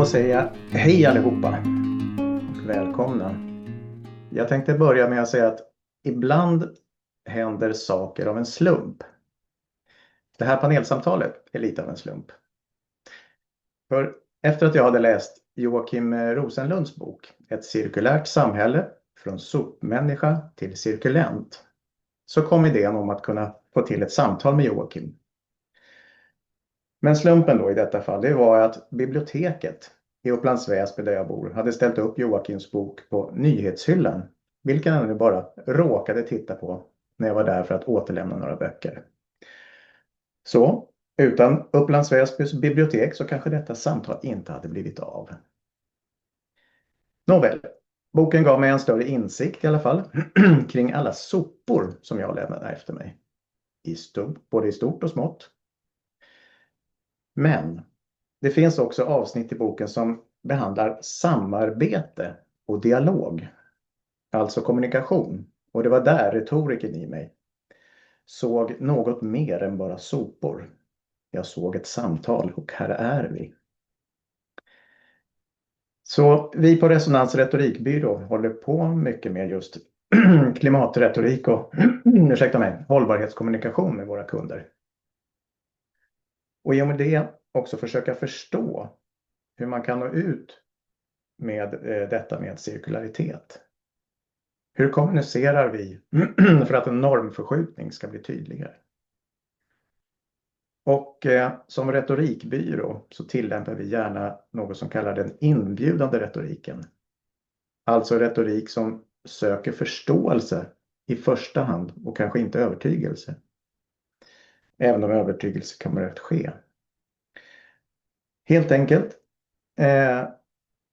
Då säger jag hej allihopa. Välkomna. Jag tänkte börja med att säga att ibland händer saker av en slump. Det här panelsamtalet är lite av en slump. För efter att jag hade läst Joakim Rosenlunds bok Ett cirkulärt samhälle från sopmänniska till cirkulent, så kom idén om att kunna få till ett samtal med Joakim. Men slumpen då i detta fall, det var att biblioteket i Upplands Väsby där jag bor hade ställt upp Joakims bok på nyhetshyllan, vilken han nu bara råkade titta på när jag var där för att återlämna några böcker. Så utan Upplands Väsbys bibliotek så kanske detta samtal inte hade blivit av. Nåväl, boken gav mig en större insikt i alla fall kring alla sopor som jag lämnade efter mig. Både i stort och smått. Men det finns också avsnitt i boken som behandlar samarbete och dialog. Alltså kommunikation. Och det var där retoriken i mig såg något mer än bara sopor. Jag såg ett samtal och här är vi. Så vi på Resonans retorikbyrå håller på mycket med just klimatretorik och hållbarhetskommunikation med våra kunder. Och genom det också försöka förstå hur man kan nå ut med detta med cirkularitet. Hur kommunicerar vi för att en normförskjutning ska bli tydligare? Och som retorikbyrå så tillämpar vi gärna något som kallar den inbjudande retoriken. Alltså retorik som söker förståelse i första hand och kanske inte övertygelse. Även om övertygelse kommer att ske. Helt enkelt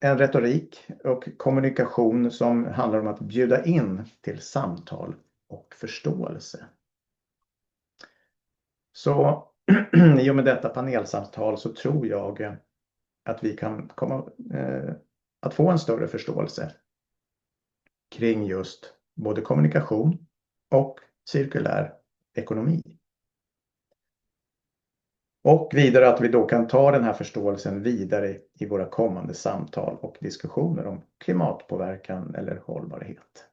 en retorik och kommunikation som handlar om att bjuda in till samtal och förståelse. Så i och med detta panelsamtal så tror jag att vi kan komma att få en större förståelse kring just både kommunikation och cirkulär ekonomi. Och vidare att vi då kan ta den här förståelsen vidare i våra kommande samtal och diskussioner om klimatpåverkan eller hållbarhet.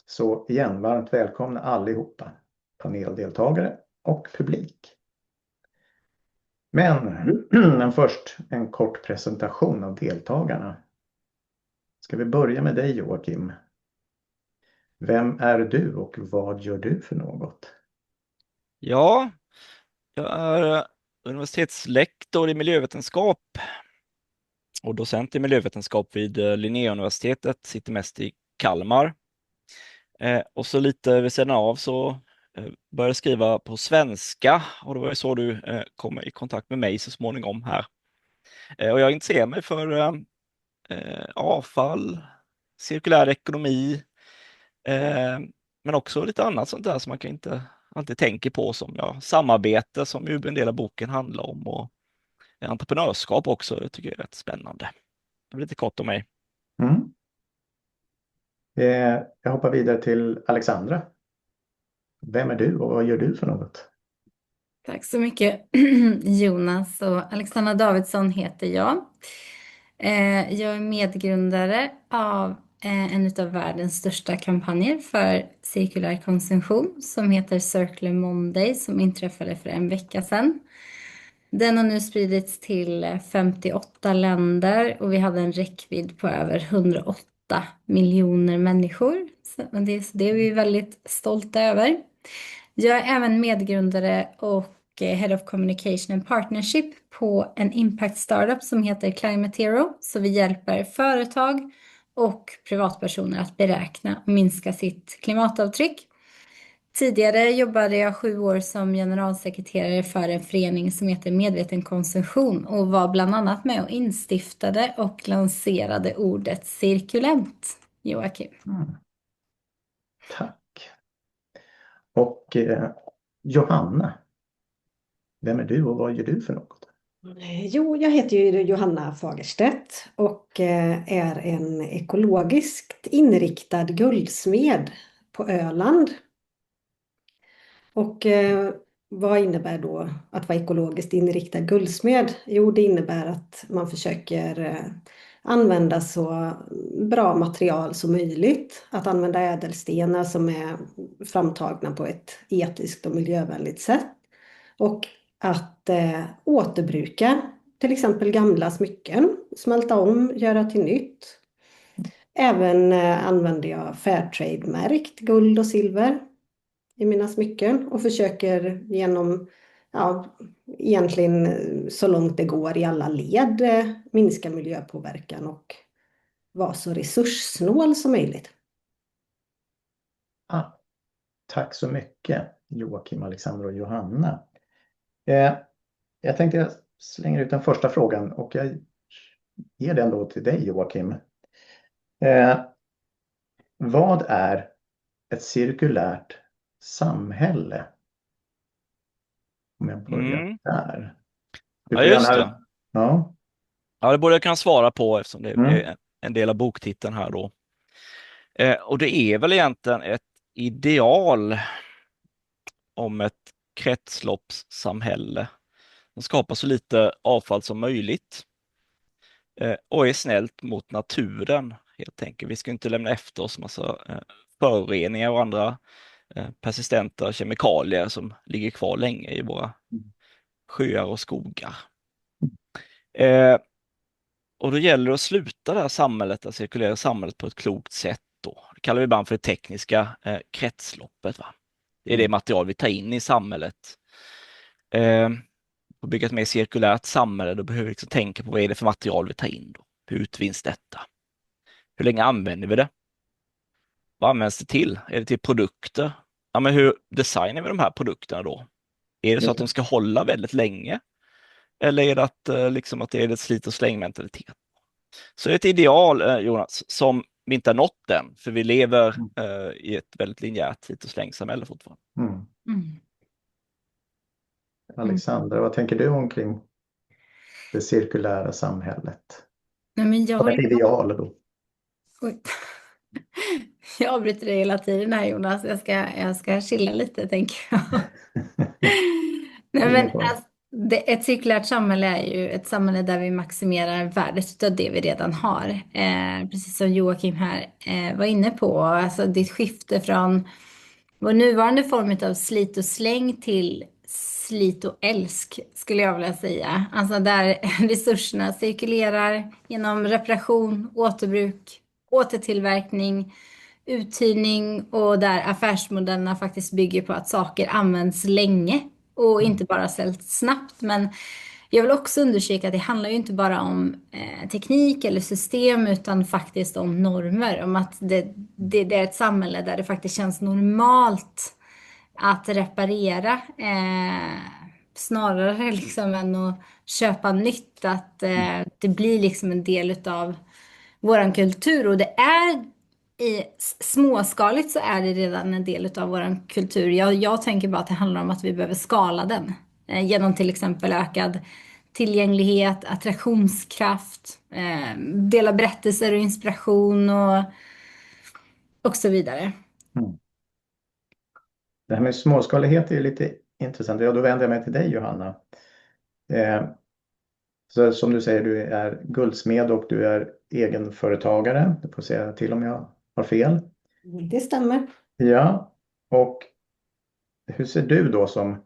Så igen, varmt välkomna allihopa, paneldeltagare och publik. Men först en kort presentation av deltagarna. Ska vi börja med dig Joakim? Vem är du och vad gör du för något? Ja, jag är universitetslektor i miljövetenskap och docent i miljövetenskap vid Linnéuniversitetet, sitter mest i Kalmar. Och så lite vid sidan av så började jag skriva på svenska och det var ju så du kom i kontakt med mig så småningom här. Och jag intresserar mig för avfall, cirkulär ekonomi, men också lite annat sånt där som man kan inte alltid tänker på, som samarbete som ju en del av boken handlar om, och entreprenörskap också. Jag tycker det är rätt spännande. Det blir lite kort om mig. Mm. Jag hoppar vidare till Alexandra. Vem är du och vad gör du för något? Tack så mycket Jonas, och Alexandra Davidsson heter jag. Jag är medgrundare av en av världens största kampanjer för cirkulär konsumtion som heter Circular Monday, som inträffade för en vecka sedan. Den har nu spridits till 58 länder och vi hade en räckvidd på över 108 miljoner människor. Så det är vi väldigt stolta över. Jag är även medgrundare och Head of Communication and Partnership på en impact startup som heter Climate Hero. Så vi hjälper företag och privatpersoner att beräkna och minska sitt klimatavtryck. Tidigare jobbade jag 7 år som generalsekreterare för en förening som heter Medveten konsumtion och var bland annat med och instiftade och lanserade ordet cirkulent, Joakim. Tack. Och Johanna, vem är du och vad gör du för något? Jo, jag heter ju Johanna Fagerstedt och är en ekologiskt inriktad guldsmed på Öland. Och vad innebär då att vara ekologiskt inriktad guldsmed? Jo, det innebär att man försöker använda så bra material som möjligt. Att använda ädelstenar som är framtagna på ett etiskt och miljövänligt sätt. Och att återbruka till exempel gamla smycken, smälta om, göra till nytt. Även använder jag Fairtrade-märkt guld och silver i mina smycken och försöker genom, ja, egentligen så långt det går i alla led minska miljöpåverkan och vara så resurssnål som möjligt. Ah, tack så mycket Joakim, Alexander och Johanna. Jag tänkte jag slänger ut den första frågan och jag ger den då till dig Joakim. Vad är ett cirkulärt samhälle? Om jag börjar där. Du Ja, får just gärna- det. Ja. Ja, det borde jag kunna svara på eftersom det Mm. är en del av boktiteln här då. Och det är väl egentligen ett ideal om ett kretsloppssamhälle som skapar så lite avfall som möjligt och är snällt mot naturen helt enkelt. Vi ska inte lämna efter oss massa föroreningar och andra persistenta kemikalier som ligger kvar länge i våra sjöar och skogar. Och då gäller det att sluta det här samhället, att cirkulera samhället på ett klokt sätt då. Det kallar vi ibland för det tekniska kretsloppet. Va? Det är det material vi tar in i samhället. För att bygga ett mer cirkulärt samhälle, då behöver vi liksom tänka på vad är det för material vi tar in då? Hur utvinns detta? Hur länge använder vi det? Vad används det till? Är det till produkter? Ja, men hur designar vi de här produkterna då? Är det så att de ska hålla väldigt länge? Eller är det att, liksom att det är ett slit- och slängmentalitet? Så det är ett ideal, Jonas, som vi inte har nått än, för vi lever i ett väldigt linjärt slit- och slängsamhälle fortfarande. Alexandra, vad tänker du omkring det cirkulära samhället? Nej, men jag Som ett håller... ideal då. Oj. Jag avbryter dig hela tiden här Jonas. Jag ska chilla lite tänker jag. Nej, men alltså, ett cirkulärt samhälle är ju ett samhälle där vi maximerar värdet av det vi redan har. Precis som Joakim här var inne på. Alltså ditt skifte från vår nuvarande form av slit och släng till slit och älsk skulle jag vilja säga. Alltså där resurserna cirkulerar genom reparation, återbruk, återtillverkning, uthyrning och där affärsmodellerna faktiskt bygger på att saker används länge och inte bara säljs snabbt. Men jag vill också undersöka att det handlar ju inte bara om teknik eller system utan faktiskt om normer. Om att det är ett samhälle där det faktiskt känns normalt att reparera snarare liksom än att köpa nytt. Att det blir liksom en del av våran kultur och det är småskaligt så är det redan en del av våran kultur. Jag tänker bara att det handlar om att vi behöver skala den genom till exempel ökad tillgänglighet, attraktionskraft, dela berättelser och inspiration och så vidare. Det här med småskalighet är ju lite intressant. Ja, då vänder jag mig till dig Johanna. Så som du säger, du är guldsmed och du är egenföretagare. Du får säga till om jag har fel. Det stämmer. Ja, och hur ser du då som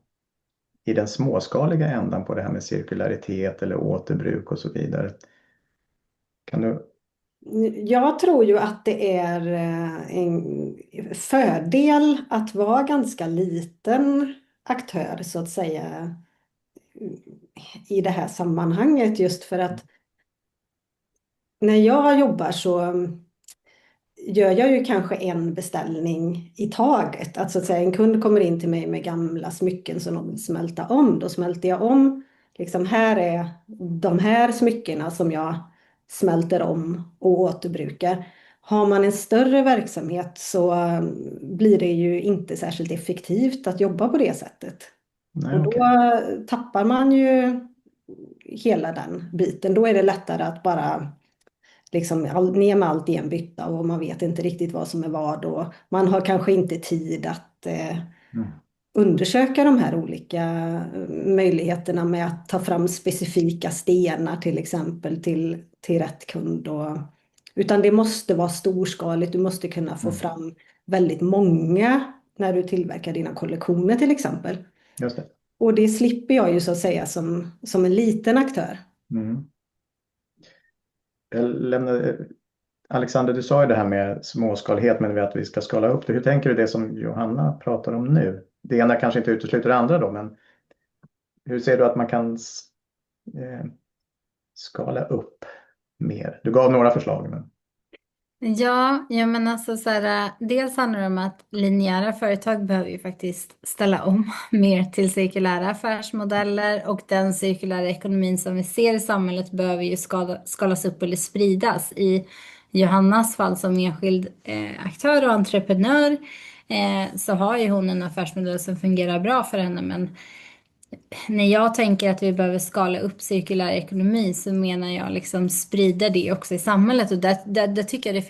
i den småskaliga ändan på det här med cirkularitet eller återbruk och så vidare? Kan du... Jag tror ju att det är en fördel att vara ganska liten aktör så att säga i det här sammanhanget just för att när jag jobbar så gör jag ju kanske en beställning i taget. Att så att säga en kund kommer in till mig med gamla smycken som de vill smälta om. Då smälter jag om. Liksom här är de här smyckena som jag smälter om och återbrukar. Har man en större verksamhet så blir det ju inte särskilt effektivt att jobba på det sättet. Nej, Och då okej. tappar man ju hela den biten. Då är det lättare att bara liksom ner med allt i en bytta och man vet inte riktigt vad som är vad och man har kanske inte tid att undersöka de här olika möjligheterna med att ta fram specifika stenar till exempel till rätt kund. Utan det måste vara storskaligt. Du måste kunna få fram väldigt många när du tillverkar dina kollektioner till exempel. Just det. Och det slipper jag ju så att säga som en liten aktör. Mm. Alexander, du sa ju det här med småskalighet, men att vi ska skala upp det. Hur tänker du det som Johanna pratar om nu? Det ena kanske inte utesluter det andra då, men hur ser du att man kan skala upp mer? Du gav några förslag. Men... Ja, men alltså så här, dels handlar det om att linjära företag behöver ju faktiskt ställa om mer till cirkulära affärsmodeller, och den cirkulära ekonomin som vi ser i samhället behöver ju skalas upp eller spridas. I Johannas fall som enskild aktör och entreprenör så har ju hon en affärsmodell som fungerar bra för henne, men när jag tänker att vi behöver skala upp cirkulär ekonomi så menar jag liksom sprida det också i samhället, och där tycker jag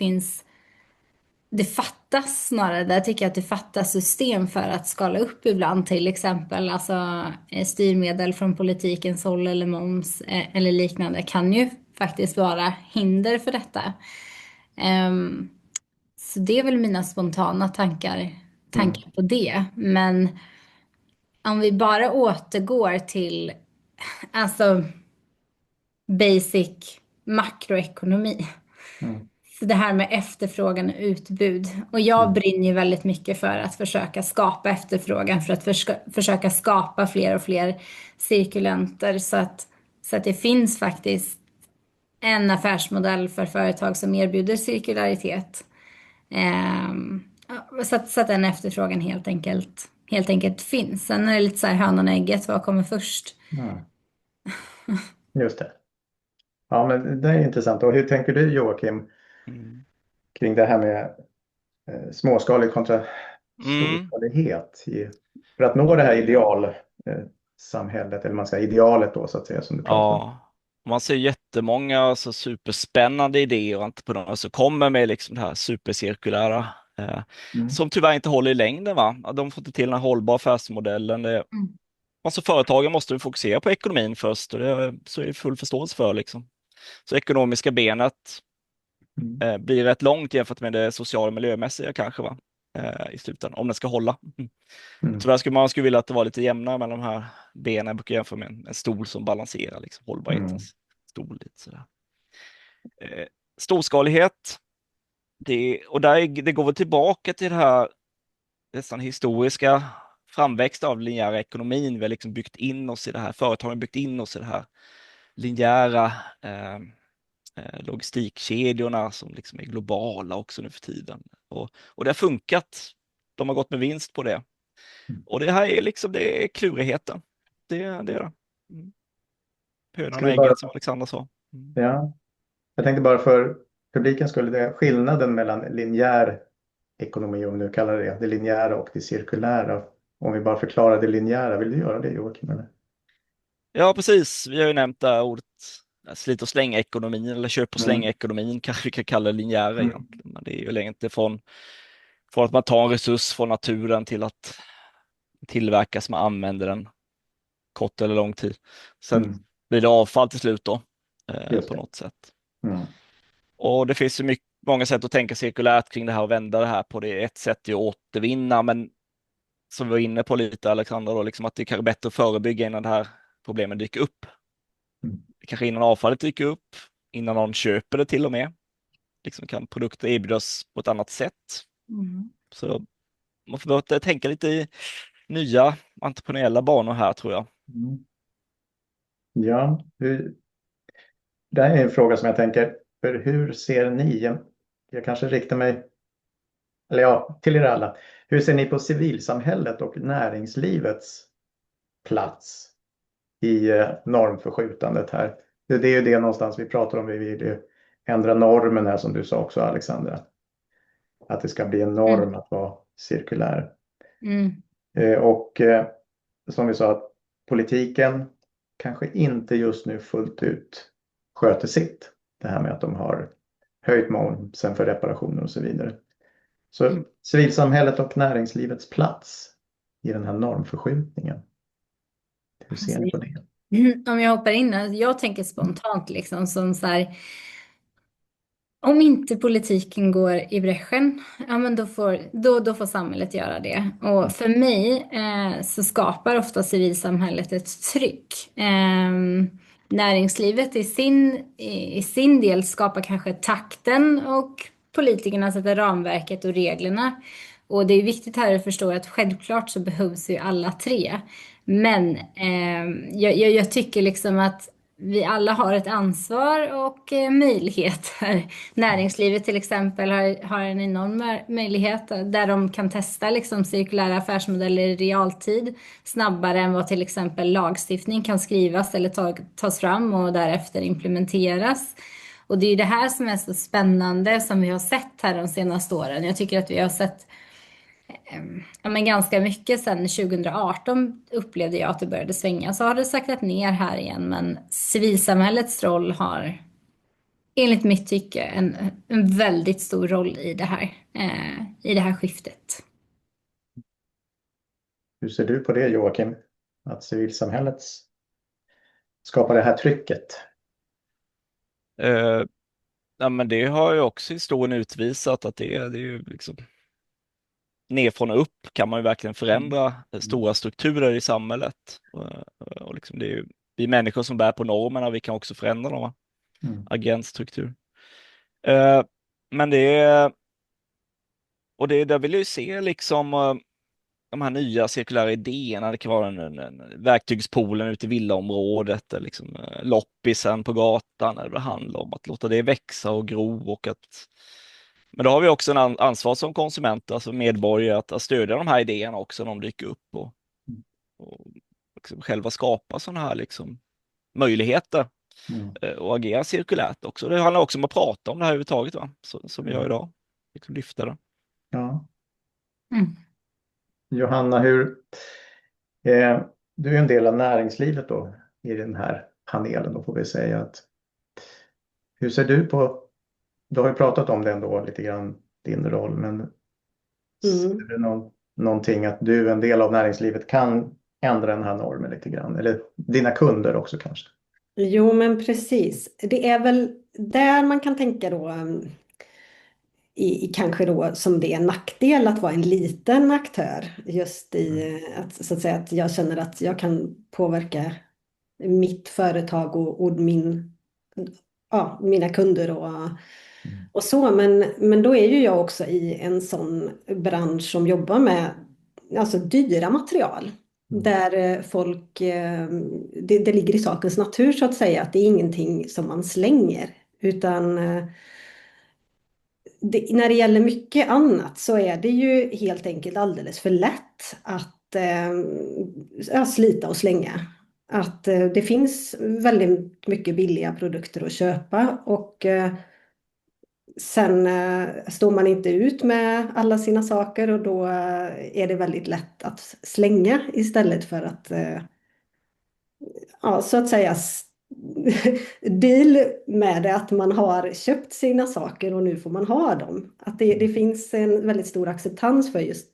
det fattas snarare. Där tycker jag att det fattas system för att skala upp ibland, till exempel alltså styrmedel från politikens håll eller moms eller liknande kan ju faktiskt vara hinder för detta. Så det är väl mina spontana tankar på det. Men om vi bara återgår till alltså basic makroekonomi. Så det här med efterfrågan och utbud. Och jag brinner ju väldigt mycket för att försöka skapa efterfrågan, för att försöka skapa fler och fler cirkulenter så att det finns faktiskt en affärsmodell för företag som erbjuder cirkularitet. Så att den efterfrågan helt enkelt finns. Sen är det lite så här hönan och ägget, vad kommer först? Just det. Ja, men det är intressant. Och hur tänker du, Joakim, kring det här med småskalig kontra storskalighet för att nå det här samhället, eller man ska idealet då så att säga, som du pratar om? Ja, man ser jättemånga alltså, superspännande idéer och entreprenörer som kommer med liksom det här supercirkulära som tyvärr inte håller i längden. Va? De får inte till den här hållbara affärsmodellen. Alltså företagen måste fokusera på ekonomin först, och så är det full förståelse för. Liksom. Så ekonomiska benet blir rätt långt jämfört med det sociala och miljömässiga kanske, va? I slutändan, om den ska hålla. Tyvärr skulle man vilja att det var lite jämnare mellan de här benen. Jag brukar jämföra med en stol som balanserar liksom, hållbarhetens stol. Lite sådär. Storskalighet, det går väl tillbaka till det här nästan historiska framväxt av linjära ekonomin. Vi har liksom byggt in oss i det här, företagen har byggt in oss i det här linjära logistikkedjorna som liksom är globala också nu för tiden. Och det har funkat. De har gått med vinst på det. Och det här är liksom, det är klurigheten. Det är det. Hönan och ägget som Alexander sa. Ja, jag tänkte bara för publiken skulle det skillnaden mellan linjär ekonomi, om du kallar det linjära och det cirkulära. Om vi bara förklarar det linjära, vill du göra det, Joakim? Eller? Ja, precis. Vi har ju nämnt det här ordet slit och slänga ekonomin, eller köp och slänga ekonomin kanske vi kan kalla det linjära egentligen. Men det är ju inte från att man tar en resurs från naturen till att tillverkas, man använder den kort eller lång tid. Sen blir det avfall till slut då på något sätt. Och det finns ju många sätt att tänka cirkulärt kring det här och vända det här på. Det ett sätt är att återvinna, men som vi var inne på lite, Alexander, då, liksom att det kanske är bättre att förebygga innan det här problemen dyker upp. Kanske innan avfallet dyker upp, innan någon köper det till och med. Liksom kan produkter erbjudas på ett annat sätt. Så man får börja tänka lite i nya entreprenöriella banor här, tror jag. Ja, det här är en fråga som jag tänker, för hur ser ni, jag kanske riktar mig, eller ja, till er alla. Hur ser ni på civilsamhället och näringslivets plats i normförskjutandet här? Det är ju det någonstans vi pratar om. Vi vill ändra normen här, som du sa också, Alexandra. Att det ska bli en norm att vara cirkulär. Och som vi sa, att politiken kanske inte just nu fullt ut sköter sitt. Det här med att de har höjt momsen för reparationer och så vidare. Så civilsamhället och näringslivets plats i den här normförskjutningen? Hur ser ni på det? Om jag hoppar in här, jag tänker spontant liksom som så här, om inte politiken går i bräschen, ja men då får samhället göra det. Och för mig så skapar ofta civilsamhället ett tryck. Näringslivet i sin del skapar kanske takten och politikerna sätter ramverket och reglerna. Och det är viktigt här att förstå att självklart så behövs ju alla tre. Men jag tycker liksom att vi alla har ett ansvar och möjligheter. Näringslivet till exempel har en enorm möjlighet där de kan testa liksom cirkulära affärsmodeller i realtid snabbare än vad till exempel lagstiftning kan skrivas eller tas fram och därefter implementeras. Och det är ju det här som är så spännande som vi har sett här de senaste åren. Jag tycker att vi har sett ja, men ganska mycket sedan 2018 upplevde jag att det började svänga. Så har det saktat ner här igen, men civilsamhällets roll har enligt mitt tycke en väldigt stor roll i det här skiftet. Hur ser du på det, Joakim? Att civilsamhället skapar det här trycket? Ja, men det har ju också historien utvisat att det är ju liksom nerifrån och upp kan man ju verkligen förändra stora strukturer i samhället. Och liksom det är ju vi människor som bär på normerna, vi kan också förändra dem. Agentstruktur. Men det är, och det där vill jag ju se liksom de här nya cirkulära idéerna. Det kan vara en verktygspoolen ute i villaområdet, eller liksom loppisen på gatan, eller det handlar om att låta det växa och gro. Men då har vi också en ansvar som konsument, alltså medborgare, att stödja de här idéerna också när de dyker upp och liksom själva skapa sådana här liksom möjligheter och agera cirkulärt också. Det handlar också om att prata om det här överhuvudtaget, va? Som vi gör idag. Liksom lyfta det. Ja. Mm. Johanna, du är en del av näringslivet då i den här panelen, då får vi säga att hur ser du på, du har ju pratat om det ändå lite grann, din roll, men ser du någonting att du, en del av näringslivet, kan ändra den här normen lite grann, eller dina kunder också kanske? Jo, men precis. Det är väl där man kan tänka då kanske då som det är en nackdel att vara en liten aktör, just i att, så att säga, att jag känner att jag kan påverka mitt företag och mina kunder och så. Men då är ju jag också i en sån bransch som jobbar med alltså dyra material. Där folk, det ligger i sakens natur så att säga, att det är ingenting som man slänger. Utan när det gäller mycket annat så är det ju helt enkelt alldeles för lätt att slita och slänga. Att det finns väldigt mycket billiga produkter att köpa och sen står man inte ut med alla sina saker och då är det väldigt lätt att slänga istället för att så att säga deal med det, att man har köpt sina saker och nu får man ha dem. Att det finns en väldigt stor acceptans för just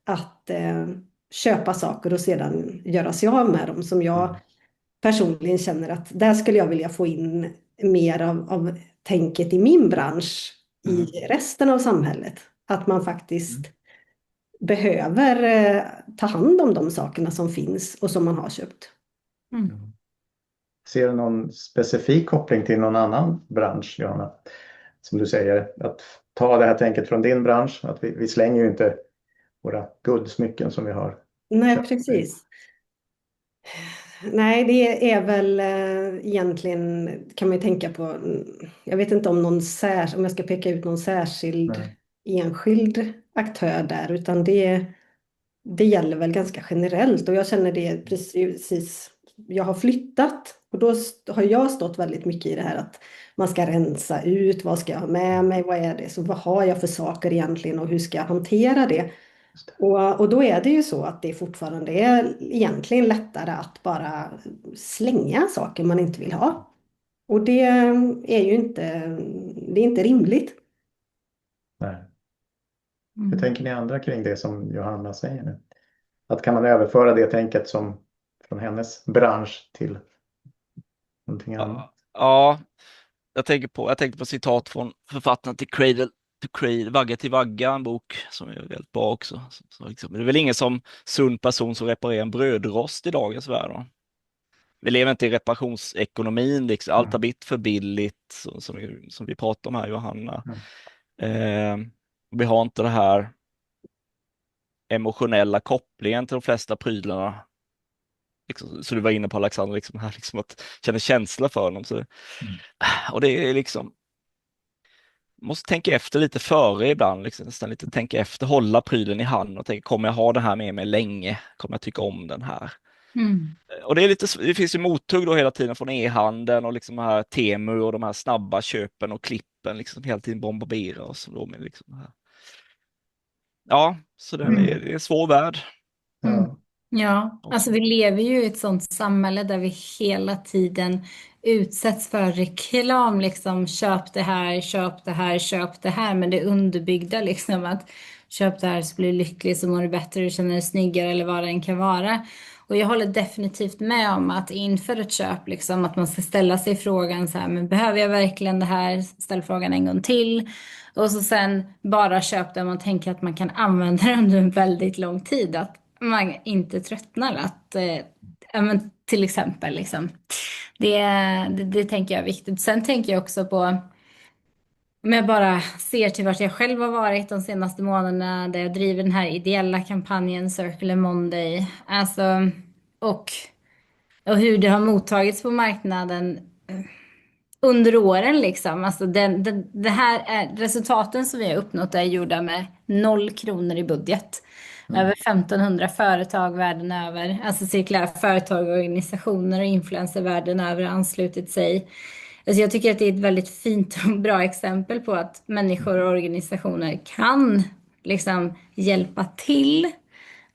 att köpa saker och sedan göra sig av med dem, som jag personligen känner att där skulle jag vilja få in mer av tänket i min bransch i resten av samhället. Att man faktiskt behöver ta hand om de sakerna som finns och som man har köpt. Ser du någon specifik koppling till någon annan bransch, Johanna? Som du säger, att ta det här tänket från din bransch, att vi slänger ju inte våra guldsmycken som vi har. Nej, precis. Nej, det är väl egentligen, kan man ju tänka på, jag vet inte om om jag ska peka ut någon särskild enskild aktör där, utan det gäller väl ganska generellt, och jag känner det precis, jag har flyttat och då har jag stått väldigt mycket i det här att man ska rensa ut, vad ska jag ha med mig, vad är det, så vad har jag för saker egentligen och hur ska jag hantera det? Och då är det ju så att det fortfarande är egentligen lättare att bara slänga saker man inte vill ha. Och det är ju inte rimligt. Nej. Hur tänker ni andra kring det som Johanna säger nu? Att kan man överföra det tänket som från hennes bransch till någonting annat? Ja, jag tänkte på citat från författaren till Cradle to Cradle, Vagga till vagga, en bok som är väldigt bra också. Så liksom, det är väl ingen som sund person som reparerar en brödrost i dagens värld. Då. Vi lever inte i reparationsekonomin, liksom. Allt har blivit för billigt, som vi pratar om här, Johanna. Vi har inte det här emotionella kopplingen till de flesta prylarna. Liksom, så du var inne på, Alexander, liksom, här, liksom att känna känsla för dem. Så, och det är liksom, måste tänka efter lite före ibland, liksom, nästan lite tänka efter, hålla prylen i handen och tänka, kommer jag ha den här med mig länge? Kommer jag tycka om den här? Och det är lite, det finns ju mothugg då hela tiden från e-handeln och liksom här Temu och de här snabba köpen och klippen liksom hela tiden bombarderar oss då med liksom det här. Ja, så det är en svår värld. Ja, alltså vi lever ju i ett sånt samhälle där vi hela tiden utsätts för reklam, liksom köp det här, köp det här, köp det här, men det underbyggda liksom att köp det här så blir du lycklig, så mår du bättre, du känner dig snyggare eller vad det än kan vara. Och jag håller definitivt med om att inför ett köp, liksom, att man ska ställa sig frågan så här, men behöver jag verkligen det här? Ställ frågan en gång till. Och så sen bara köp det man tänker att man kan använda det under en väldigt lång tid. Att man inte tröttnar. Att, ja, men till exempel. Liksom. Det tänker jag är viktigt. Sen tänker jag också på, om jag bara ser till vart jag själv har varit de senaste månaderna, där jag driver den här ideella kampanjen Circular Monday. Alltså, och hur det har mottagits på marknaden under åren liksom. Alltså det här är, resultaten som vi har uppnått är gjorda med 0 kronor i budget. Över 1500 företag världen över, alltså cirkulära företag, organisationer och influencer världen över har anslutit sig. Alltså jag tycker att det är ett väldigt fint och bra exempel på att människor och organisationer kan liksom hjälpa till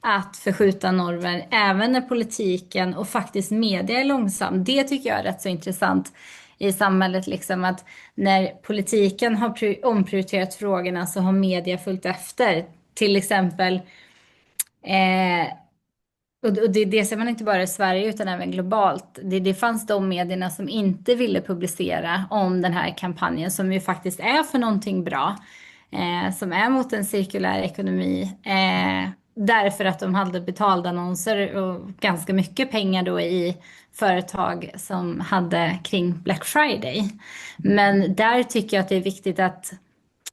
att förskjuta normer även när politiken och faktiskt media är långsam. Det tycker jag är rätt så intressant i samhället, liksom att när politiken har omprioriterat frågorna så har media följt efter. Till exempel, och det ser man inte bara i Sverige utan även globalt. Det fanns de medierna som inte ville publicera om den här kampanjen som ju faktiskt är för någonting bra. Som är mot en cirkulär ekonomi. Därför att de hade betalda annonser och ganska mycket pengar då i företag som hade kring Black Friday. Men där tycker jag att det är viktigt att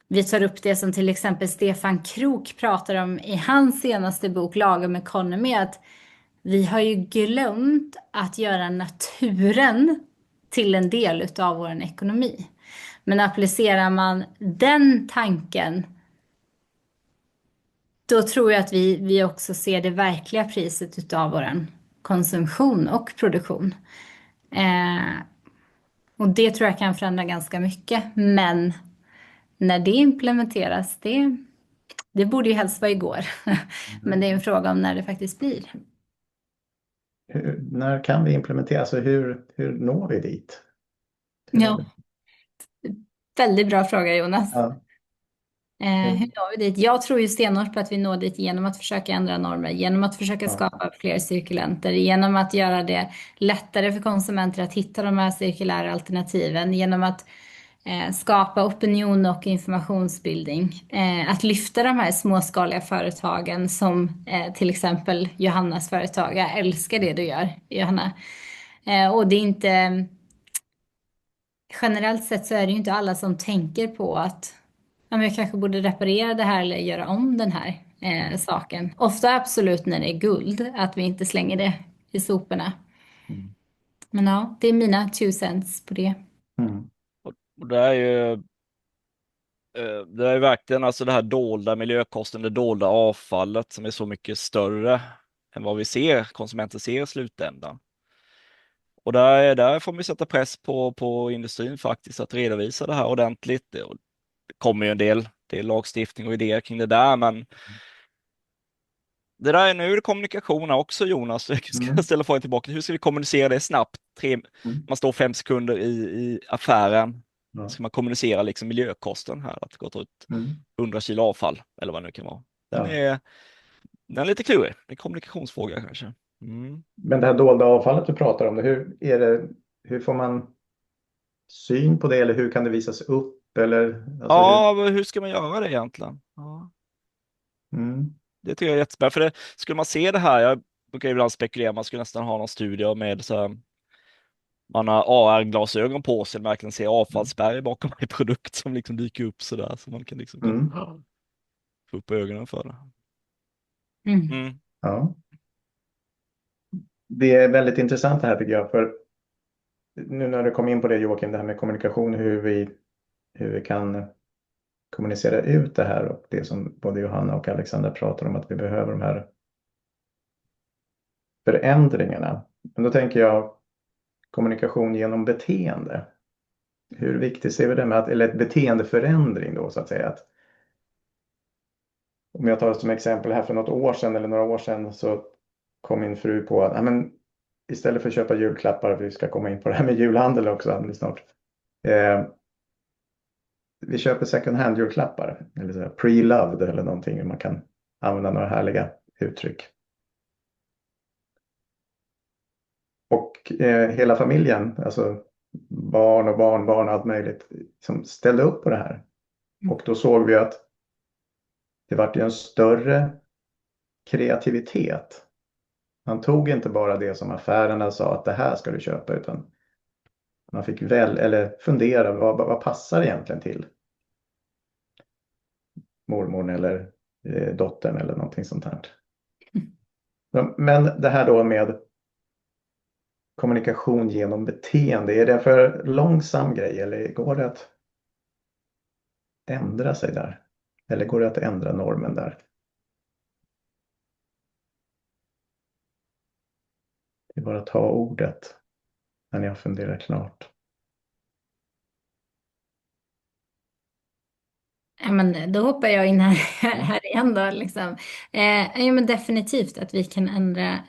vi tar upp det som till exempel Stefan Krok pratar om i hans senaste bok Lagom Economy, att vi har ju glömt att göra naturen till en del utav vår ekonomi. Men applicerar man den tanken, då tror jag att vi också ser det verkliga priset utav vår konsumtion och produktion. Och det tror jag kan förändra ganska mycket. Men när det implementeras, det borde ju helst vara igår. Men det är en fråga om när det faktiskt blir. När kan vi implementera? Alltså hur når vi dit? Ja, väldigt bra fråga Jonas. Ja. Hur når vi dit? Jag tror ju stenhårt på att vi når dit genom att försöka ändra normer, genom att försöka skapa fler cirkulenter, genom att göra det lättare för konsumenter att hitta de här cirkulära alternativen, genom att skapa opinion och informationsbildning. Att lyfta de här småskaliga företagen som till exempel Johannas företag. Jag älskar det du gör, Johanna. Och det är inte... Generellt sett så är det ju inte alla som tänker på att jag kanske borde reparera det här eller göra om den här saken. Ofta absolut när det är guld, att vi inte slänger det i soporna. Men ja, det är mina 2 cents på det. Och det är ju verkligen alltså det här dolda miljökostnaden, det dolda avfallet som är så mycket större än vad vi ser, konsumenter ser i slutändan. Och där får vi sätta press på industrin faktiskt att redovisa det här ordentligt. Det kommer ju en del lagstiftning och idéer kring det där, men det där är nu kommunikation också, Jonas. Jag ska ställa frågan tillbaka. Hur ska vi kommunicera det snabbt? Man står 5 sekunder i affären. Ska man kommunicera liksom miljökosten här? Att det gått ut 100 kilo avfall eller vad det nu kan vara. Den är lite klurig. En kommunikationsfråga kanske. Mm. Men det här dolda avfallet du pratar om, hur får man syn på det eller hur kan det visas upp? Eller, alltså Ja, men hur ska man göra det egentligen? Ja, Mm, det tycker jag är jättespännande. För skulle man se det här, jag brukar ibland spekulera, man skulle nästan ha någon studie med så här, man har AR-glasögon på sig, man kan se avfallsberg bakom en produkt som liksom dyker upp sådär, så man kan liksom mm, få upp ögonen för det. Mm. Mm. ja. Det är väldigt intressant det här tycker jag, för nu när du kom in på det Joakim, det här med kommunikation, hur vi kan kommunicera ut det här och det som både Johanna och Alexandra pratar om, att vi behöver de här förändringarna. Men då tänker jag kommunikation genom beteende. Hur viktigt ser vi det med eller ett beteendeförändring då så att säga. Att, om jag tar som exempel här för något år sedan eller några år sedan så kom min fru på att istället för att köpa julklappar, vi ska komma in på det här med julhandel också alldeles snart. Vi köper second hand julklappar eller så här pre-loved eller någonting, man kan använda några härliga uttryck. Och hela familjen, alltså barn och barnbarn och allt möjligt, som ställde upp på det här. Och då såg vi att det var en större kreativitet. Man tog inte bara det som affärerna sa att det här ska du köpa, utan man fick fundera vad passar egentligen till mormor eller dottern eller någonting sånt här. Men det här då med kommunikation genom beteende, är det en för långsam grej eller går det att ändra sig där? Eller går det att ändra normen där? Det är bara att ta ordet när ni har funderat klart. Ja, men då hoppar jag in här igen då. Liksom. Ja, men definitivt att vi kan ändra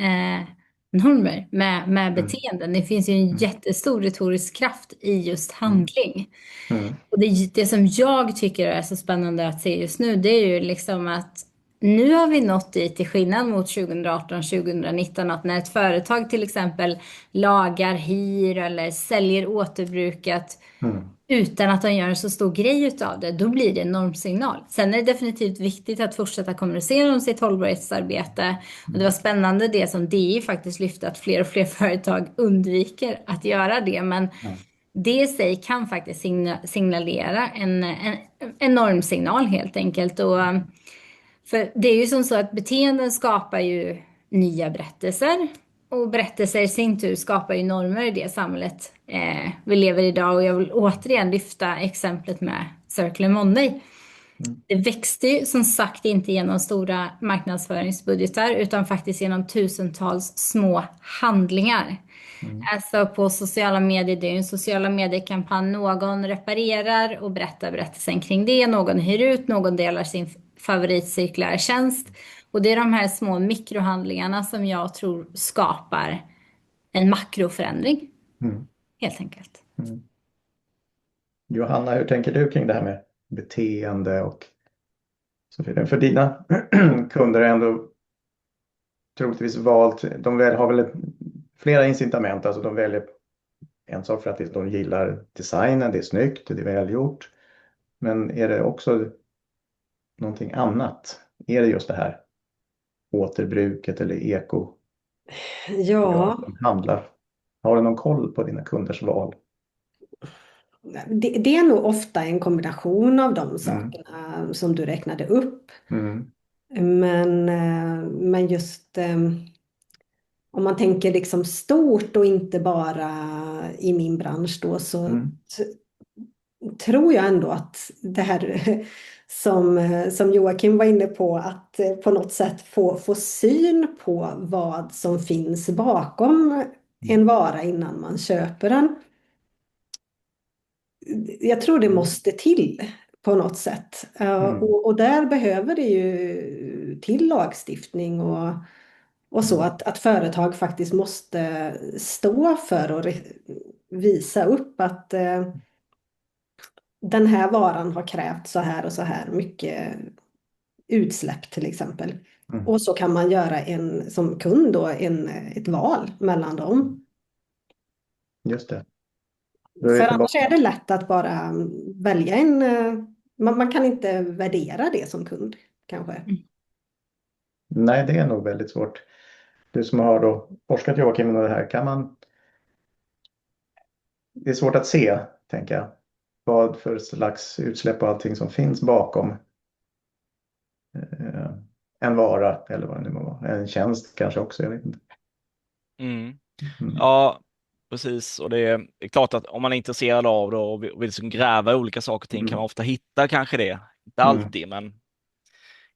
normer med beteenden. Det finns ju en jättestor retorisk kraft i just handling. Mm. Och det som jag tycker är så spännande att se just nu, det är ju liksom att nu har vi nått dit, till skillnad mot 2018-2019, att när ett företag till exempel lagar, hyr eller säljer återbrukat utan att de gör en så stor grej utav det, då blir det en normsignal. Sen är det definitivt viktigt att fortsätta kommunicera om sitt hållbarhetsarbete. Och det var spännande det som DI faktiskt lyfte, att fler och fler företag undviker att göra det. Men det i sig kan faktiskt signalera en normsignal helt enkelt. Och, för det är ju som så att beteenden skapar ju nya berättelser. Och berättelser i sin tur skapar ju normer i det samhället vi lever i idag. Och jag vill återigen lyfta exemplet med Circular Monday. Det växte ju som sagt inte genom stora marknadsföringsbudgetar utan faktiskt genom tusentals små handlingar. Alltså på sociala medier, det är ju en sociala mediekampanj. Någon reparerar och berättar berättelsen kring det. Någon hyr ut, någon delar sin favoritcirkulärtjänst. Och det är de här små mikrohandlingarna som jag tror skapar en makroförändring. Helt enkelt. Johanna, hur tänker du kring det här med beteende och så vidare? För dina kunder är ändå troligtvis valt, har väl flera incitament, alltså de väljer en sak för att de gillar designen, det är snyggt, det är välgjort. Men är det också någonting annat? Är det just det här återbruket eller eko? Ja, De handlar. Har du någon koll på dina kunders val? det är nog ofta en kombination av de sakerna som du räknade upp. Men just om man tänker liksom stort och inte bara i min bransch då, så tror jag ändå att det här som Joakim var inne på, att på något sätt få syn på vad som finns bakom en vara innan man köper den. Jag tror det måste till på något sätt. Och där behöver det ju till lagstiftning och så att företag faktiskt måste stå för och visa upp att den här varan har krävt så här och så här mycket utsläpp till exempel. Mm. Och så kan man göra som kund då ett val mellan dem. Just det. Då är vi För tillbaka. annars är det lätt att bara välja man kan inte värdera det som kund kanske. Nej, det är nog väldigt svårt. Du som har då forskat, Joakim, med det här, det är svårt att se, tänker jag, vad för slags utsläpp och allting som finns bakom en vara eller vad det nu må vara. En tjänst kanske också, jag vet inte. Mm. Mm. Ja, precis. Och det är klart att om man är intresserad av det och vill liksom gräva i olika saker och ting kan man ofta hitta kanske det. Inte alltid, men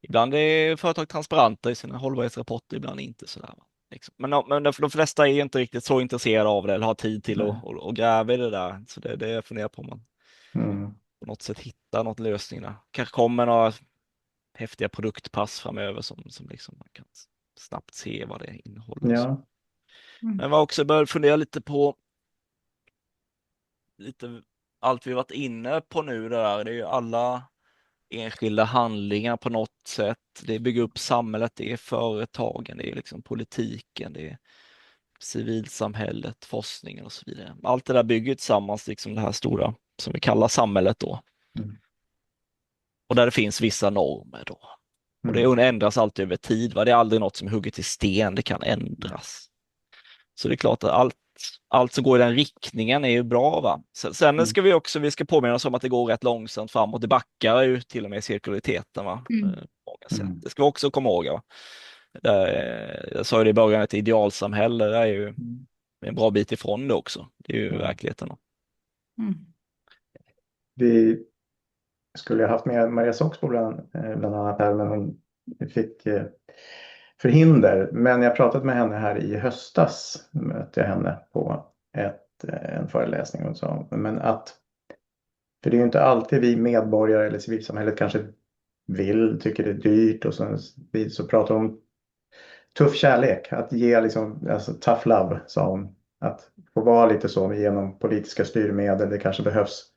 ibland är företag transparenta i sina hållbarhetsrapporter, ibland inte sådär. Liksom. Men de flesta är inte riktigt så intresserade av det eller har tid till att gräva i det där. Så det jag funderar på om man på något sätt hittar något lösning där. Kanske kommer några häftiga produktpass framöver som liksom man kan snabbt se vad det innehåller. Ja. Men jag också börjat fundera lite på allt vi varit inne på nu där. Det är ju alla enskilda handlingar på något sätt. Det bygger upp samhället, det är företagen, det är liksom politiken, det är civilsamhället, forskningen och så vidare. Allt det där bygger tillsammans liksom det här stora som vi kallar samhället då. Och där det finns vissa normer då. Och det ändras alltid över tid. Va? Det är aldrig något som är hugget i sten, det kan ändras. Så det är klart att allt som går i den riktningen är ju bra. Va? Sen ska vi ska påminna oss om att det går rätt långsamt framåt. Det backar ju till och med cirkulariteten. Va? Många sätt. Det ska vi också komma ihåg. Va? Jag sa ju det i början, ett idealsamhälle det är ju en bra bit ifrån det också. Det är ju verkligheten. Vi skulle ha haft med Maria Soxbo bland annat här, men hon fick förhinder. Men jag pratade med henne här i höstas, mötte jag henne på en föreläsning och sa, för det är ju inte alltid vi medborgare eller civilsamhället kanske tycker det är dyrt, och så pratar hon om tuff kärlek, att ge liksom, alltså tough love, sa hon, att få vara lite så genom politiska styrmedel. Det kanske behövs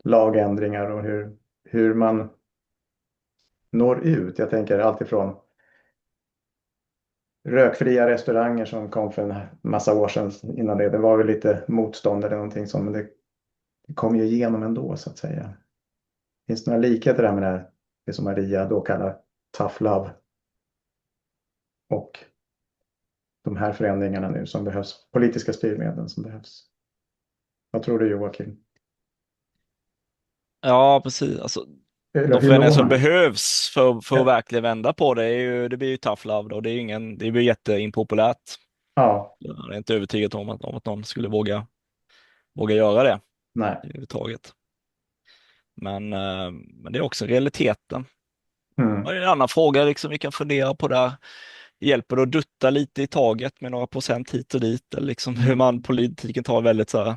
lagändringar och hur man når ut. Jag tänker alltifrån rökfria restauranger som kom för en massa år sedan. Innan det var väl lite motstånd eller någonting sånt, men det kom ju igenom ändå, så att säga. Finns det några likheter där med det som Maria då kallar tough love och de här förändringarna nu som behövs, politiska styrmedel som behövs? Vad tror du, Joakim? Ja, precis. Alltså, de förändringar som behövs för att verkligen vända på det blir ju tough love då. Det blir jätteimpopulärt. Ja. Jag är inte övertygad om att någon skulle våga göra det. Nej. Överhuvudtaget. Men det är också realiteten. Och en annan fråga liksom vi kan fundera på där. Hjälper det att dutta lite i taget med några procent hit och dit? Eller liksom hur politiken tar väldigt så här,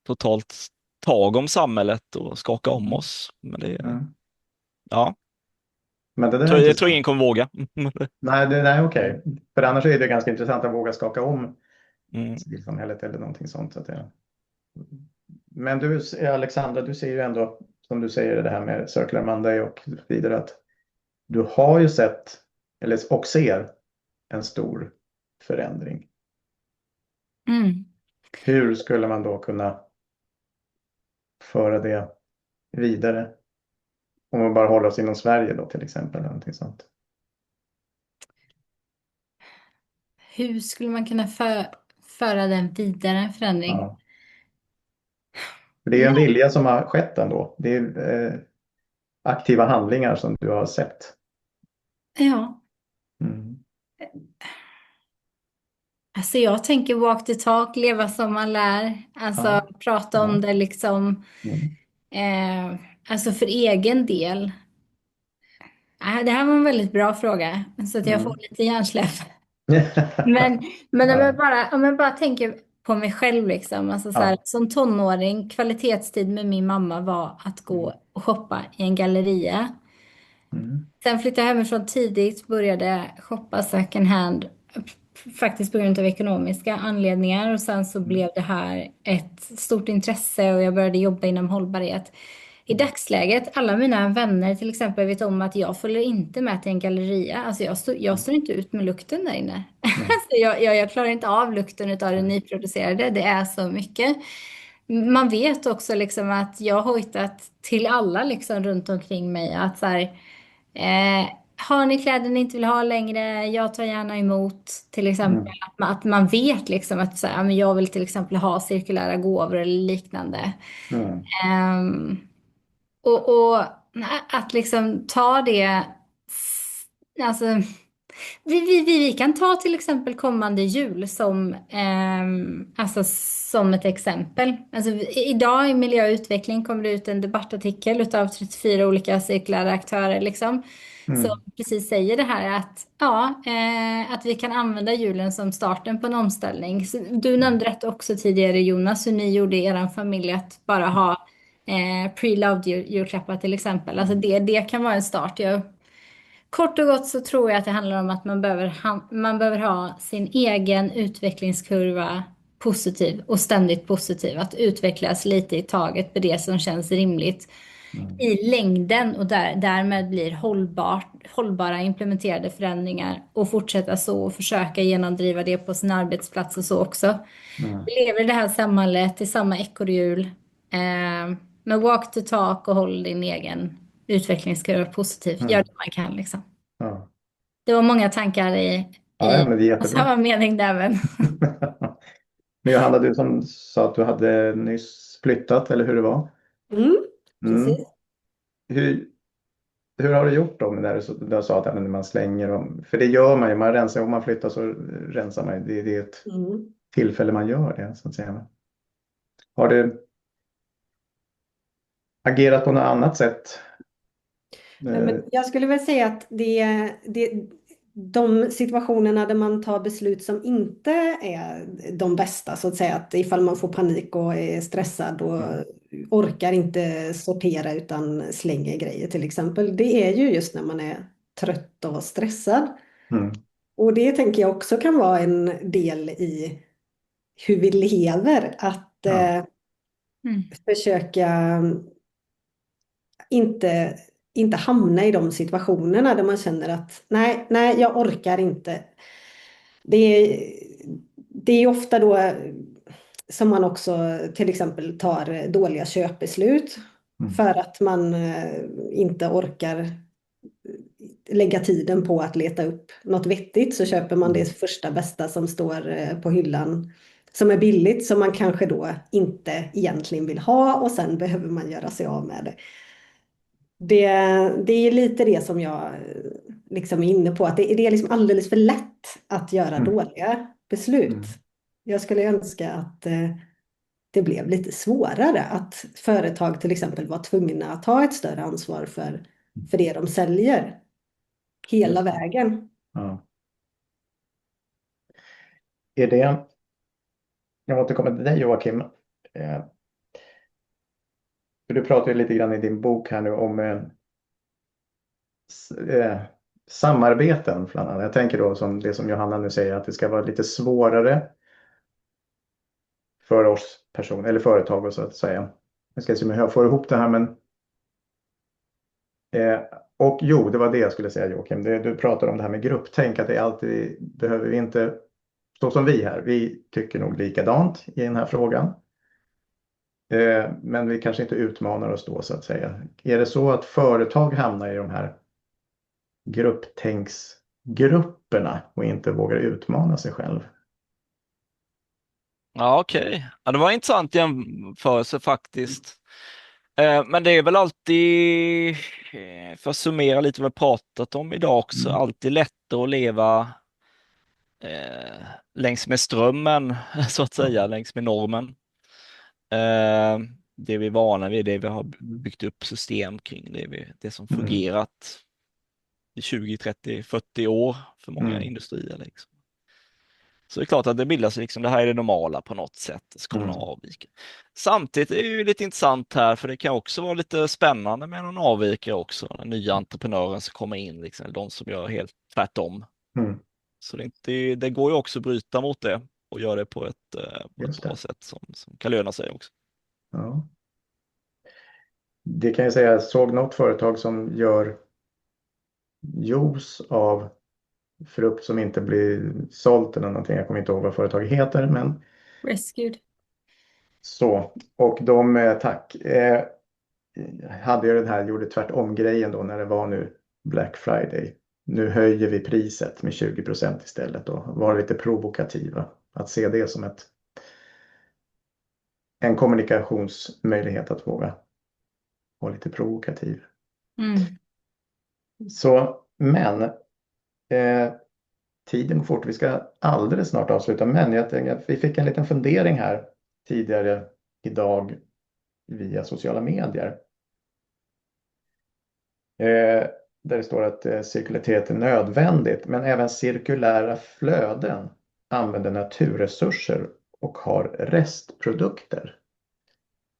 totalt tag om samhället och skaka om oss. Men det ja. Men det där jag tror ingen kommer våga. Nej, okej. För annars är det ganska intressant att våga skaka om civilsamhället eller någonting sånt. Så att Men du, Alexandra, du ser ju ändå, som du säger, det här med Circular Monday och vidare, att du har ju sett och ser en stor förändring. Hur skulle man då kunna föra det vidare? Om man bara håller oss inom Sverige då till exempel. Eller någonting sånt. Hur skulle man kunna föra den vidare, en förändring? Ja. Det är en vilja som har skett ändå. Det är aktiva handlingar som du har sett. Ja. Alltså jag tänker walk the talk, leva som man lär. Alltså prata om det liksom. Alltså för egen del. Det här var en väldigt bra fråga. Så att jag får lite hjärnsläpp. Men om jag bara tänker på mig själv liksom. Alltså så här, som tonåring, kvalitetstid med min mamma var att gå och shoppa i en galleria. Sen flyttade jag hemifrån tidigt, började shoppa second hand. Faktiskt på grund av ekonomiska anledningar. Och sen så blev det här ett stort intresse och jag började jobba inom hållbarhet. i dagsläget, alla mina vänner till exempel vet om att jag följer inte med till en galleria. Alltså jag står inte ut med lukten där inne. Alltså jag klarar inte av lukten av det nyproducerade. Det är så mycket. Man vet också liksom att jag har hojtat till alla liksom runt omkring mig att så här, har ni kläder ni inte vill ha längre, jag tar gärna emot till exempel. Att man vet liksom att så här, ja, men jag vill till exempel ha cirkulära gåvor eller liknande. Ehm, och att liksom ta det, alltså vi kan ta till exempel kommande jul som, alltså som ett exempel. Alltså, idag i Miljö och utveckling kommer det ut en debattartikel utav 34 olika cirkulära aktörer liksom, som precis säger det här att, ja, att vi kan använda julen som starten på en omställning. Så, du nämnde rätt också tidigare Jonas, hur ni gjorde i er familj att bara ha pre-loved julklappar till exempel. Alltså det kan vara en start. Kort och gott så tror jag att det handlar om att man behöver ha sin egen utvecklingskurva positiv och ständigt positiv. Att utvecklas lite i taget på det som känns rimligt i längden och därmed blir hållbara implementerade förändringar och fortsätta så och försöka genomdriva det på sin arbetsplats och så också. Vi lever i det här samhället i samma ekorrhjul. Men walk the talk och håll din egen utvecklingskurva positiv. Gör det man kan liksom. Ja. Det var många tankar i Men det är jättebra. samma mening där. Men Johanna, du som sa att du hade nyss flyttat, eller hur det var? Precis. Hur har du gjort då när du sa att man slänger dem? För det gör man ju, man rensar, om man flyttar så rensar man. Det är ett tillfälle man gör det, så att säga. Har du agerat på något annat sätt? Men jag skulle väl säga att de situationerna där man tar beslut som inte är de bästa, så att säga, att ifall man får panik och är stressad och orkar inte sortera utan slänger grejer till exempel, det är ju just när man är trött och stressad. Och det tänker jag också kan vara en del i hur vi lever, att försöka inte hamna i de situationerna där man känner att nej, jag orkar inte. Det är ofta då som man också till exempel tar dåliga köpbeslut för att man inte orkar lägga tiden på att leta upp något vettigt, så köper man det första bästa som står på hyllan som är billigt, som man kanske då inte egentligen vill ha, och sen behöver man göra sig av med det. Det är lite det som jag liksom är inne på, att det är liksom alldeles för lätt att göra dåliga beslut. Jag skulle önska att det blev lite svårare, att företag till exempel var tvungna att ta ett större ansvar för det de säljer hela vägen. Ja. Jag återkommer till dig, Joakim. För du pratar ju lite grann i din bok här nu om samarbeten. Jag tänker då som det som Johanna nu säger, att det ska vara lite svårare för oss personer eller företag, så att säga. Jag ska se om jag får ihop det här, men och jo, det var det jag skulle säga, Joakim. Du pratar om det här med grupptänk, att det är alltid, behöver vi inte, så som vi här, vi tycker nog likadant i den här frågan. Men vi kanske inte utmanar oss då, så att säga. Är det så att företag hamnar i de här grupptänksgrupperna och inte vågar utmana sig själv? Ja, okej. Ja, det var en intressant jämförelse faktiskt. Men det är väl alltid, för att summera lite vad vi pratat om idag också, alltid lättare att leva längs med strömmen, så att säga, längs med normen. Det vi är vana vid, det vi har byggt upp system kring, det som fungerat i 20, 30, 40 år för många industrier. Liksom. Så det är klart att det bildas liksom, det här är det normala på något sätt, så kommer man avvika. Samtidigt är det ju lite intressant här, för det kan också vara lite spännande med någon avvikare också, den nya entreprenören som kommer in, liksom, de som gör helt tvärtom. Så det går ju också att bryta mot det och göra det på ett bra sätt som kan löna sig också. Ja. Det kan jag säga, jag såg något företag som gör juice av frukt som inte blir sålt eller någonting. Jag kommer inte ihåg vad företaget heter, men Rescued. så. Och tack, hade ju den här, gjorde tvärtom grejen då när det var nu Black Friday. Nu höjer vi priset med 20% istället och var lite provokativa. Att se det som en kommunikationsmöjlighet att våga vara lite provokativ. Mm. Så, men tiden går fort. Vi ska alldeles snart avsluta. Men jag tänker att vi fick en liten fundering här tidigare idag via sociala medier. Där det står att cirkularitet är nödvändigt, men även cirkulära flöden använder naturresurser och har restprodukter.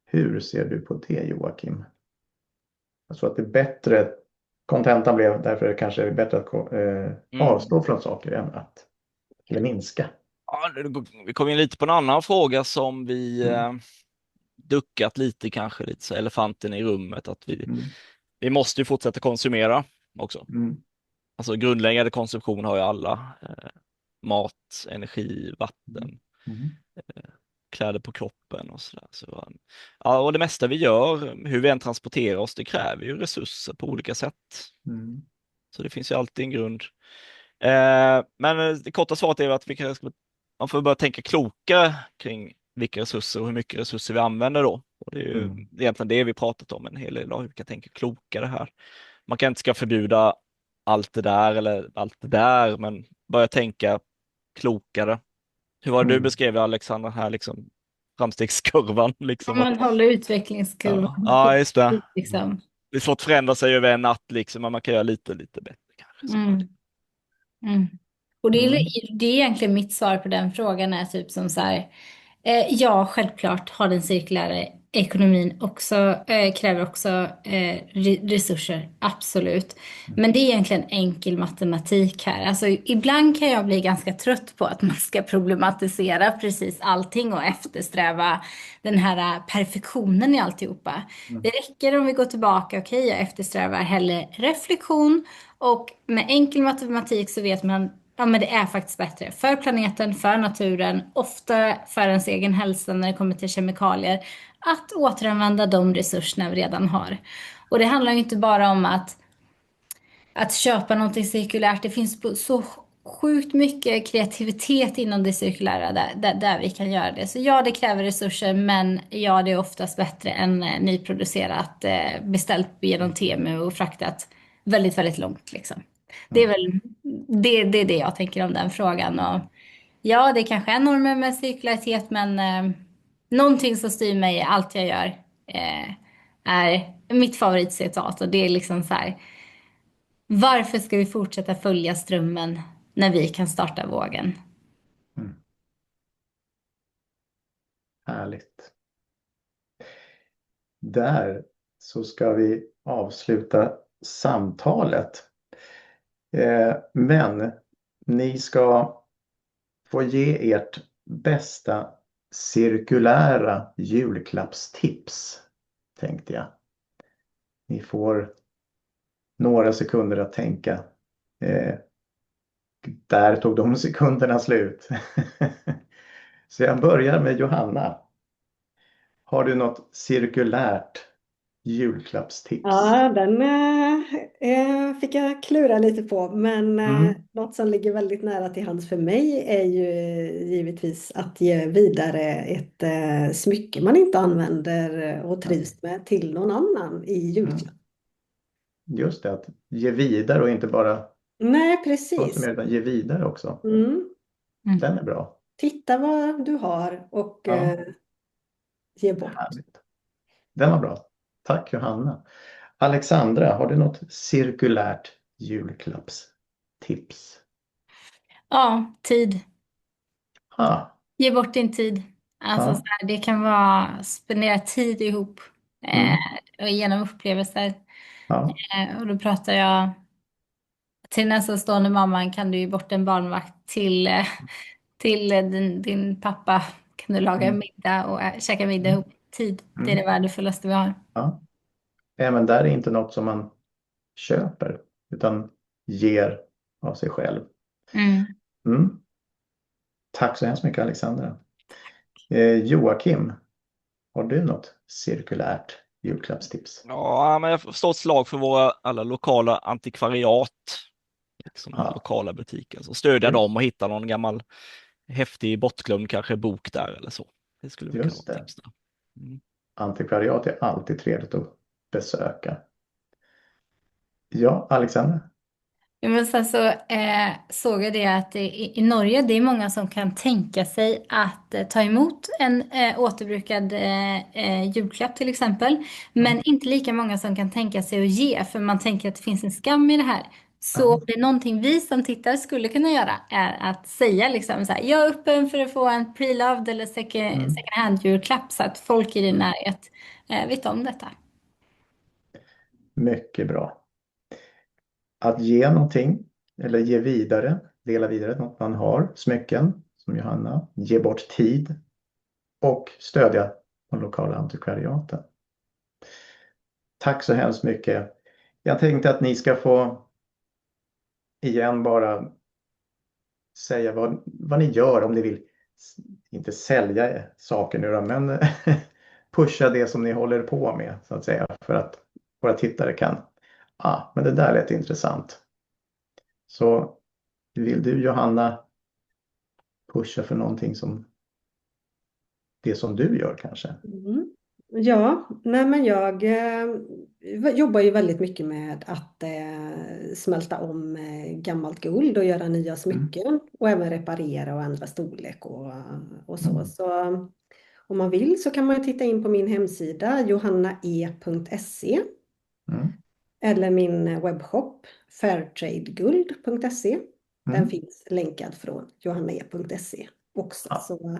Hur ser du på det, Joakim? Jag tror att det är bättre, kontentan blev därför kanske är bättre att avstå från saker än att eller minska. Ja, vi kom in lite på en annan fråga som vi duckat lite, kanske lite så elefanten i rummet, att vi måste ju fortsätta konsumera också. Alltså grundläggande konsumtion har ju alla. Mat, energi, vatten, kläder på kroppen och sådär. Så, ja, och det mesta vi gör, hur vi än transporterar oss, det kräver ju resurser på olika sätt. Så det finns ju alltid en grund. Men det korta svaret är att man får börja tänka kloka kring vilka resurser och hur mycket resurser vi använder då. Och det är ju egentligen det vi pratat om en hel del av, hur vi kan tänka klokare här. Man kan inte ska förbjuda allt det där eller allt det där, men börja tänka klokare. Hur var det du beskrev, Alexandra, här liksom framstegskurvan liksom? Man håller utvecklingskurvan. Ja, just det. Liksom. Det är svårt att förändra sig över en natt liksom, men man kan göra lite bättre kanske. Och det är egentligen mitt svar på den frågan är typ som så här. Ja, självklart har den cirkulära ekonomin också, kräver också resurser, absolut. Men det är egentligen enkel matematik här. Alltså, ibland kan jag bli ganska trött på att man ska problematisera precis allting och eftersträva den här perfektionen i alltihopa. Det räcker om vi går tillbaka, okej, jag eftersträvar hellre reflektion, och med enkel matematik så vet man, ja, men det är faktiskt bättre för planeten, för naturen, ofta för ens egen hälsa när det kommer till kemikalier, att återanvända de resurserna vi redan har. Och det handlar ju inte bara om att köpa någonting cirkulärt. Det finns så sjukt mycket kreativitet inom det cirkulära där vi kan göra det. Så ja, det kräver resurser, men ja, det är oftast bättre än nyproducerat, beställt genom Temu och fraktat väldigt, väldigt långt liksom. Det är väl det jag tänker om den frågan. Och ja, det kanske är normer med cirkularitet, men någonting som styr mig i allt jag gör är mitt favoritcitat, och det är liksom så här: varför ska vi fortsätta följa strömmen när vi kan starta vågen? Härligt. Där så ska vi avsluta samtalet. Men ni ska få ge ert bästa cirkulära julklappstips, tänkte jag. Ni får några sekunder att tänka. Där tog de sekunderna slut. Så jag börjar med Johanna. Har du något cirkulärt julklappstips? Ja, den fick jag klura lite på, men något som ligger väldigt nära till hands för mig är ju givetvis att ge vidare ett smycke man inte använder och trivs med till någon annan i julklapp. Just det, att ge vidare och inte bara Nej, precis. konsumera, utan ge vidare också. Den är bra. Titta vad du har och ge bort. Härligt. Den var bra. Tack Johanna. Alexandra, har du något cirkulärt julklappstips? Ja, tid. Ge bort din tid. Alltså, så här, det kan vara spendera tid ihop och genom upplevelser. Och då pratar jag till den ensamstående mamman, kan du ge bort en barnvakt till din pappa. Kan du laga middag och käka middag ihop. Tid, det är det värdefullaste vi har. även där är inte något som man köper utan ger av sig själv. Mm. Mm. Tack så hemskt mycket, Alexandra. Joakim, har du något cirkulärt julklappstips? Ja, men jag får slå ett slag för våra alla lokala antikvariat, liksom Ja. lokala butiker. Så stödja dem och hitta någon gammal häftig bortglömd kanske bok där eller så. Det skulle väl kunna Just vara det. ett tips där. Mm. Antikvariat är alltid trevligt att besöka. Ja, Alexandra? Ja, men sen så såg jag det att i Norge det är många som kan tänka sig att ta emot en återbrukad julklapp till exempel. Men inte lika många som kan tänka sig att ge, för man tänker att det finns en skam i det här. Så Ja. det är någonting vi som tittar skulle kunna göra är att säga liksom så här, jag är öppen för att få en pre-loved eller second hand julklapp så att folk i din närhet vet om detta. Mycket bra. Att ge någonting eller ge vidare, dela vidare något man har, smycken som Johanna, ge bort tid och stödja de lokala antikvariaten. Tack så hemskt mycket. Jag tänkte att ni ska få igen bara säga vad ni gör om ni vill, inte sälja saker nu då, men pusha det som ni håller på med så att säga för att våra tittare kan, men det där lät intressant. Så vill du, Johanna, pusha för någonting som det som du gör kanske? Mm. Ja, nej men jag jobbar ju väldigt mycket med att smälta om gammalt guld och göra nya smycken och även reparera och ändra storlek och så. Mm. Så om man vill så kan man titta in på min hemsida johannae.se Mm. eller min webbshop fairtradeguld.se. Den Mm. finns länkad från johannae.se också. Ja. Så,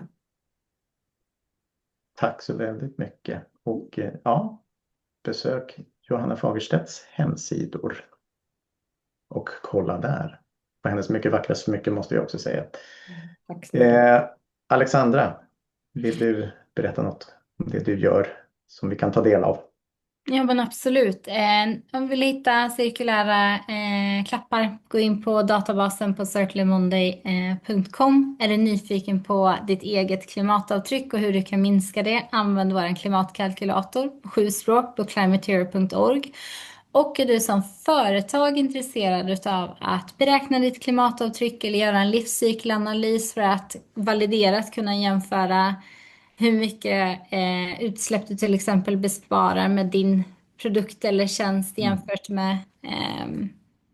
Tack så väldigt mycket. Och besök Johanna Fagerstedts hemsidor och kolla där. På hennes mycket vackra smycken måste jag också säga. tack så mycket. Alexandra, vill du berätta något om det du gör som vi kan ta del av? Ja, men absolut. Om vi vill hitta cirkulära klappar, gå in på databasen på circularmonday.com. Är du nyfiken på ditt eget klimatavtryck och hur du kan minska det? Använd vår klimatkalkylator på 7 språk på climateer.org. Och är du som företag intresserad av att beräkna ditt klimatavtryck eller göra en livscykelanalys för att validera att kunna jämföra hur mycket utsläpp du till exempel besparar med din produkt eller tjänst jämfört med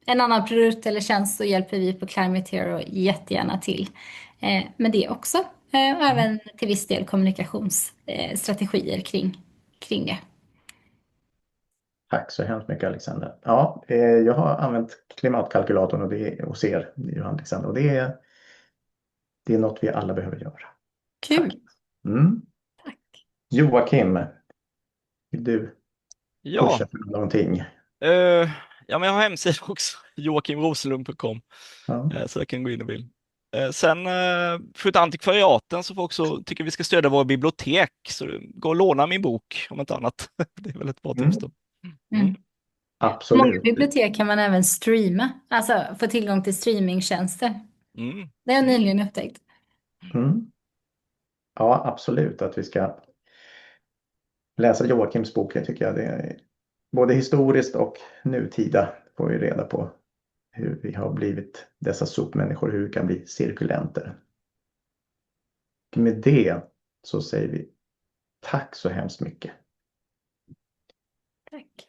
en annan produkt eller tjänst, så hjälper vi på Climate Hero jättegärna till med det också. Och även till viss del kommunikationsstrategier kring det. Tack så hemskt mycket, Alexandra. Ja, jag har använt klimatkalkylatorn och ser Johanna, Alexandra, och det är något vi alla behöver göra. Kul! Tack. Mm. Tack. Joakim, vill du Ja, pusha för någonting? ja, men jag har hemsida också, joakimrosenlund.com, Ja. så jag kan gå in och vill. Sen förutom antikvariaten så får också, tycker vi ska stödja våra bibliotek, så gå och låna min bok om inte annat. Det är väl ett bra tips då. Mm. Många Absolut. bibliotek kan man även streama, alltså få tillgång till streamingtjänster. Mm. Det har jag nyligen upptäckt. Mm. Ja, absolut att vi ska läsa Joakims bok. Jag tycker det är både historiskt och nutida får vi reda på hur vi har blivit dessa sopmänniskor, hur vi kan bli cirkulenter. Med det så säger vi tack så hemskt mycket. Tack.